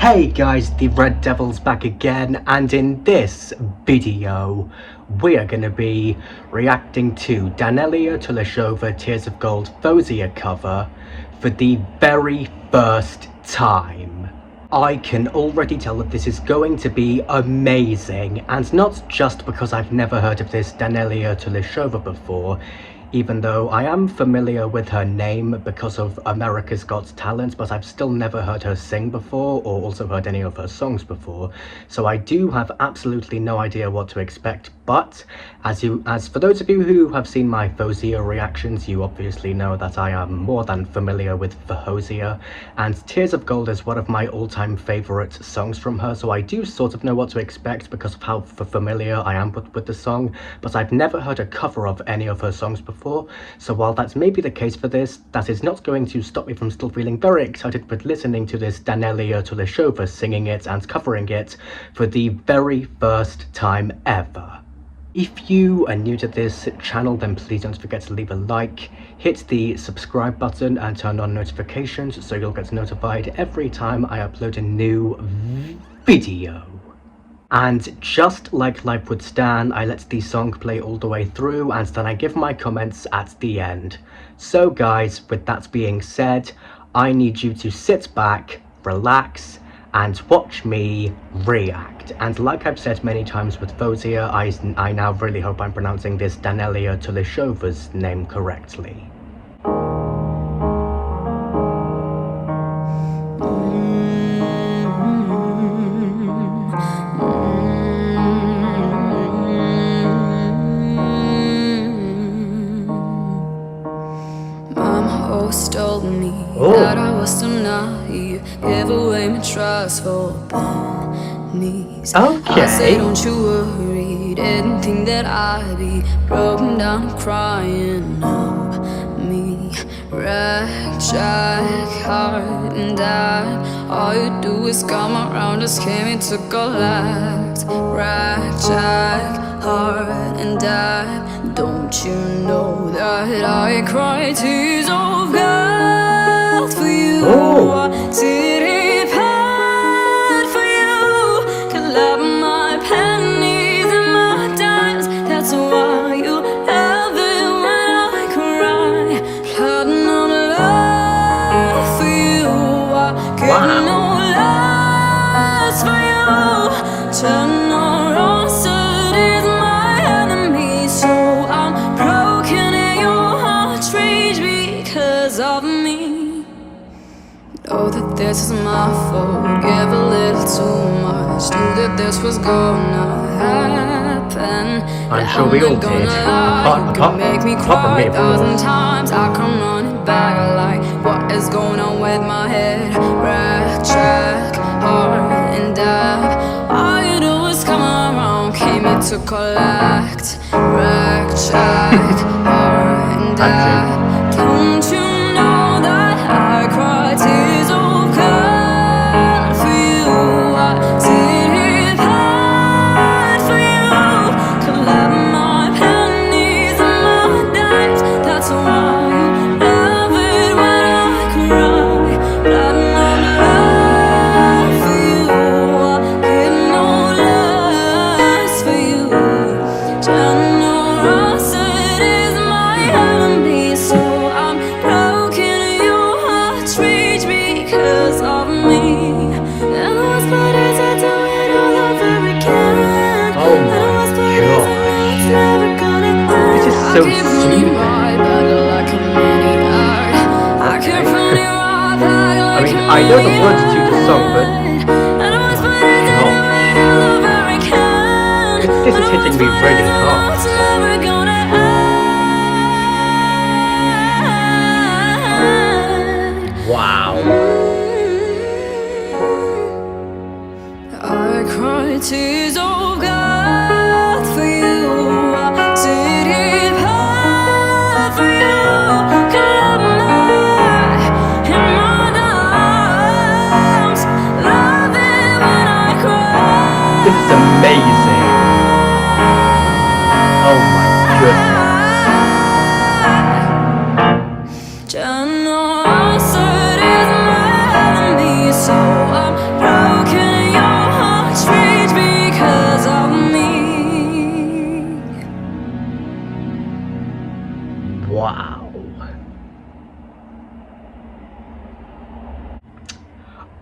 Hey guys, the Red Devil's back again, and in this video we are going to be reacting to Daneliya Tuleshova Tears of Gold Faouzia cover for the very first time. I can already tell that this is going to be amazing, and not just because I've never heard of this Daneliya Tuleshova before, even though I am familiar with her name because of America's Got Talent, but I've still never heard her sing before or also heard any of her songs before, so I do have absolutely no idea what to expect. But as for those of you who have seen my Faouzia reactions, you obviously know that I am more than familiar with Faouzia, and Tears of Gold is one of my all-time favourite songs from her, so I do sort of know what to expect because of how familiar I am with the song, but I've never heard a cover of any of her songs before. So while that's maybe the case for this, that is not going to stop me from still feeling very excited with listening to this Daneliya Tuleshova singing it and covering it for the very first time ever. If you are new to this channel, then please don't forget to leave a like, hit the subscribe button and turn on notifications so you'll get notified every time I upload a new video. And just like Life Would Stand, I let the song play all the way through and then I give my comments at the end. So guys, with that being said, I need you to sit back, relax, and watch me react. And like I've said many times with Faouzia, I now really hope I'm pronouncing this Daneliya Tuleshova's name correctly. Told me that I was too naive, give away my trust for pennies. I say don't you worry, didn't think that I'd be broken down and crying. No, me, ragtag, heart and dad. All you do is come around, just came in to collect. Ragtag, heart and dad. Don't you know that I cry tears of gold for you? Did it bad for you? Collab my pennies and my dimes. That's why you love it when I cry. Platinum love for you. I get no less for you. Generosity is my enemy, so I'm broken and your heart rage because of me. Know that this is my fault, give a little too much. Knew that this was gonna happen. I'm sure we all did. Could make me cry 1,000 times. I come running back like, what is going on with my head? Ragtag, heart and dab. All you do is come around, came here to collect. Ragtag, heart and dab. Don't you know that I cry tears of gold for you? I did it bad for you. Collab my pennies and my dimes. That's why you love it when I cry. Platinum love for you. I get no less for you. Generosity is my enemy, so I'm broken and your heart's reach because of me. And the worst part is I do it all over again. Oh my god, it's never gonna end. this is so soothing. I mean, I know the words to the song, but this is hitting me really hard. Wow. I cry tears of God for you. I did it bad for you. Collab my dimes. Love it when I cry. This is amazing. Oh my goodness. Generosity is my enemy, so I'm broken.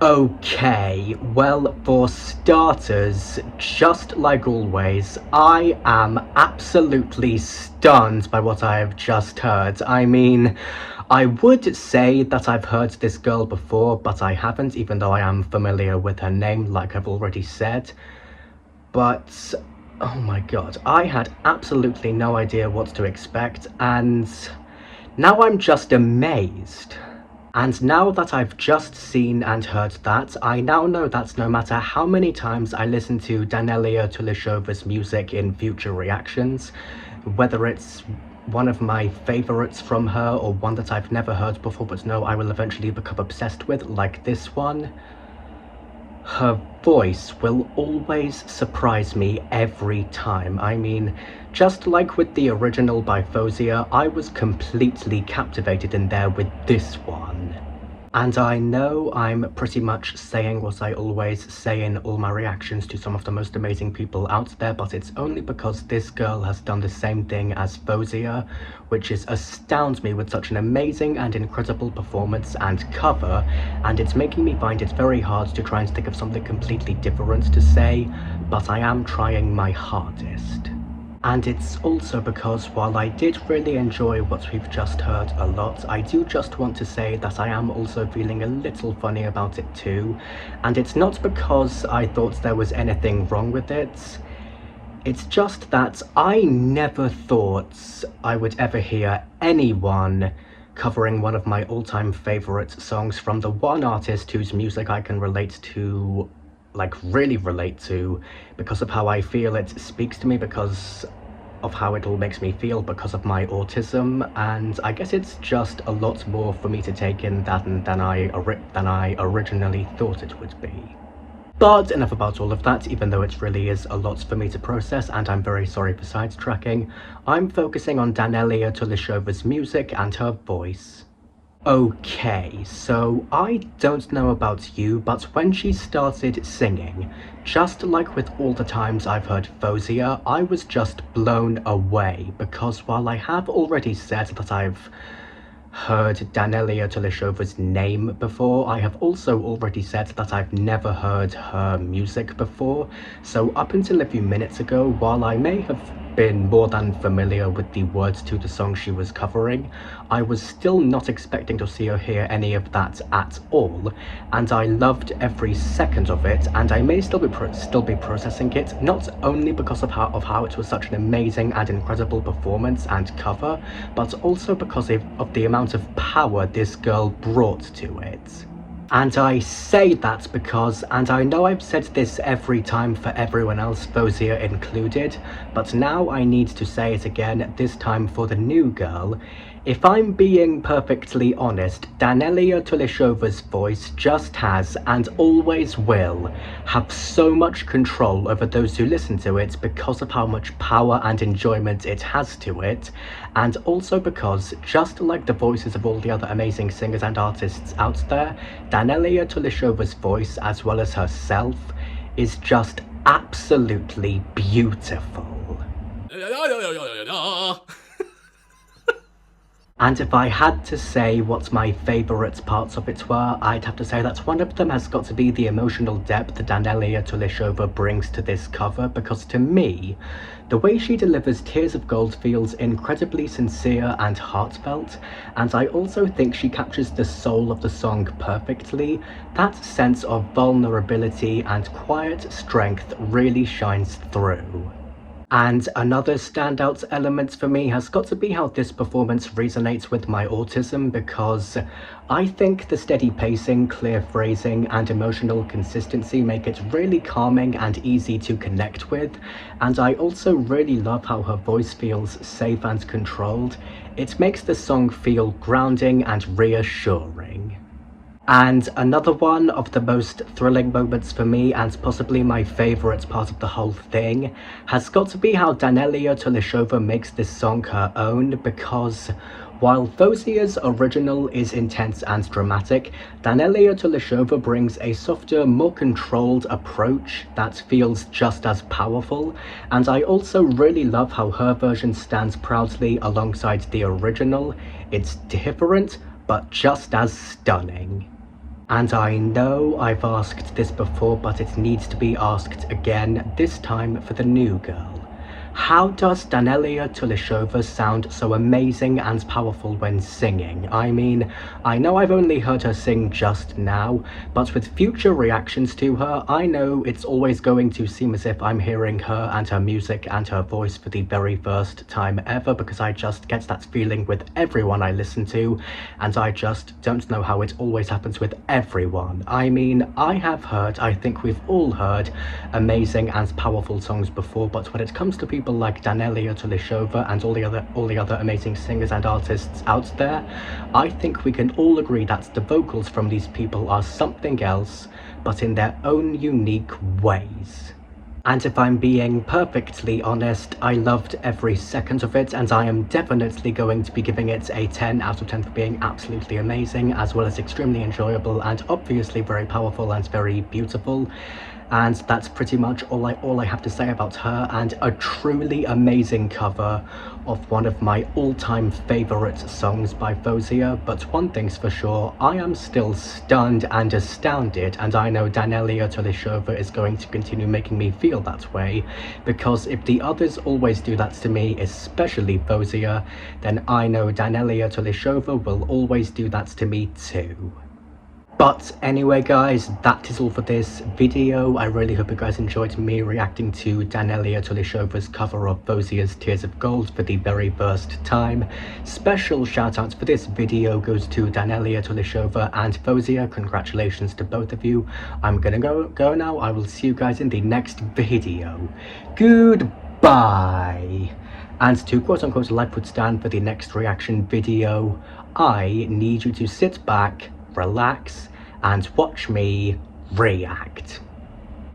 Okay, well, for starters, just like always, I am absolutely stunned by what I have just heard. I mean, I would say that I've heard this girl before, but I haven't, even though I am familiar with her name, like I've already said. But, oh my god, I had absolutely no idea what to expect, and now I'm just amazed. And now that I've just seen and heard that, I now know that no matter how many times I listen to Daneliya Tuleshova's music in future reactions, whether it's one of my favourites from her or one that I've never heard before but know I will eventually become obsessed with, like this one, her voice will always surprise me every time. I mean, just like with the original by Faouzia, I was completely captivated in there with this one. And I know I'm pretty much saying what I always say in all my reactions to some of the most amazing people out there, but it's only because this girl has done the same thing as Faouzia, which is astounds me with such an amazing and incredible performance and cover, and it's making me find it very hard to try and think of something completely different to say, but I am trying my hardest. And it's also because while I did really enjoy what we've just heard a lot, I do just want to say that I am also feeling a little funny about it too. And it's not because I thought there was anything wrong with it. It's just that I never thought I would ever hear anyone covering one of my all-time favorite songs from the one artist whose music I can relate to, like really relate to, because of how I feel it speaks to me, because of how it all makes me feel, because of my autism, and I guess it's just a lot more for me to take in than I originally thought it would be. But enough about all of that, even though it really is a lot for me to process, and I'm very sorry for sidetracking. I'm focusing on Daneliya Tuleshova's music and her voice. Okay, so I don't know about you, but when she started singing, just like with all the times I've heard Faouzia, I was just blown away, because while I have already said that I've heard Daneliya Tuleshova's name before, I have also already said that I've never heard her music before, so up until a few minutes ago, while I may have been more than familiar with the words to the song she was covering, I was still not expecting to see or hear any of that at all, and I loved every second of it, and I may still be processing it, not only because of how it was such an amazing and incredible performance and cover, but also because of the amount of power this girl brought to it. And I say that because, and I know I've said this every time for everyone else, Faouzia included, but now I need to say it again, this time for the new girl. If I'm being perfectly honest, Daneliya Tuleshova's voice just has, and always will, have so much control over those who listen to it because of how much power and enjoyment it has to it, and also because, just like the voices of all the other amazing singers and artists out there, Daneliya Tuleshova's voice, as well as herself, is just absolutely beautiful. And if I had to say what my favourite parts of it were, I'd have to say that one of them has got to be the emotional depth that Daneliya Tuleshova brings to this cover, because to me, the way she delivers Tears of Gold feels incredibly sincere and heartfelt, and I also think she captures the soul of the song perfectly. That sense of vulnerability and quiet strength really shines through. And another standout element for me has got to be how this performance resonates with my autism, because I think the steady pacing, clear phrasing, and emotional consistency make it really calming and easy to connect with, and I also really love how her voice feels safe and controlled. It makes the song feel grounding and reassuring. And another one of the most thrilling moments for me, and possibly my favourite part of the whole thing, has got to be how Daneliya Tuleshova makes this song her own, because while Fauzia's original is intense and dramatic, Daneliya Tuleshova brings a softer, more controlled approach that feels just as powerful, and I also really love how her version stands proudly alongside the original. It's different, but just as stunning. And I know I've asked this before, but it needs to be asked again, this time for the new girl. How does Daneliya Tuleshova sound so amazing and powerful when singing? I mean, I know I've only heard her sing just now, but with future reactions to her, I know it's always going to seem as if I'm hearing her and her music and her voice for the very first time ever, because I just get that feeling with everyone I listen to, and I just don't know how it always happens with everyone. I mean, I think we've all heard amazing and powerful songs before, but when it comes to people like Daneliya Tuleshova and all the other amazing singers and artists out there, I think we can all agree that the vocals from these people are something else, but in their own unique ways. And if I'm being perfectly honest, I loved every second of it, and I am definitely going to be giving it a 10 out of 10 for being absolutely amazing, as well as extremely enjoyable and obviously very powerful and very beautiful. And that's pretty much all I have to say about her, and a truly amazing cover of one of my all-time favorite songs by Faouzia. But one thing's for sure, I am still stunned and astounded, and I know Daneliya Tuleshova is going to continue making me feel that way, because if the others always do that to me, especially Faouzia, then I know Daneliya Tuleshova will always do that to me too. But anyway guys, that is all for this video. I really hope you guys enjoyed me reacting to Daneliya Tuleshova's cover of Fauzia's Tears of Gold for the very first time. Special shout out for this video goes to Daneliya Tuleshova and Faouzia. Congratulations to both of you. I'm gonna go now. I will see you guys in the next video. Goodbye. And to quote-unquote life would stand for the next reaction video, I need you to sit back, relax, and watch me react.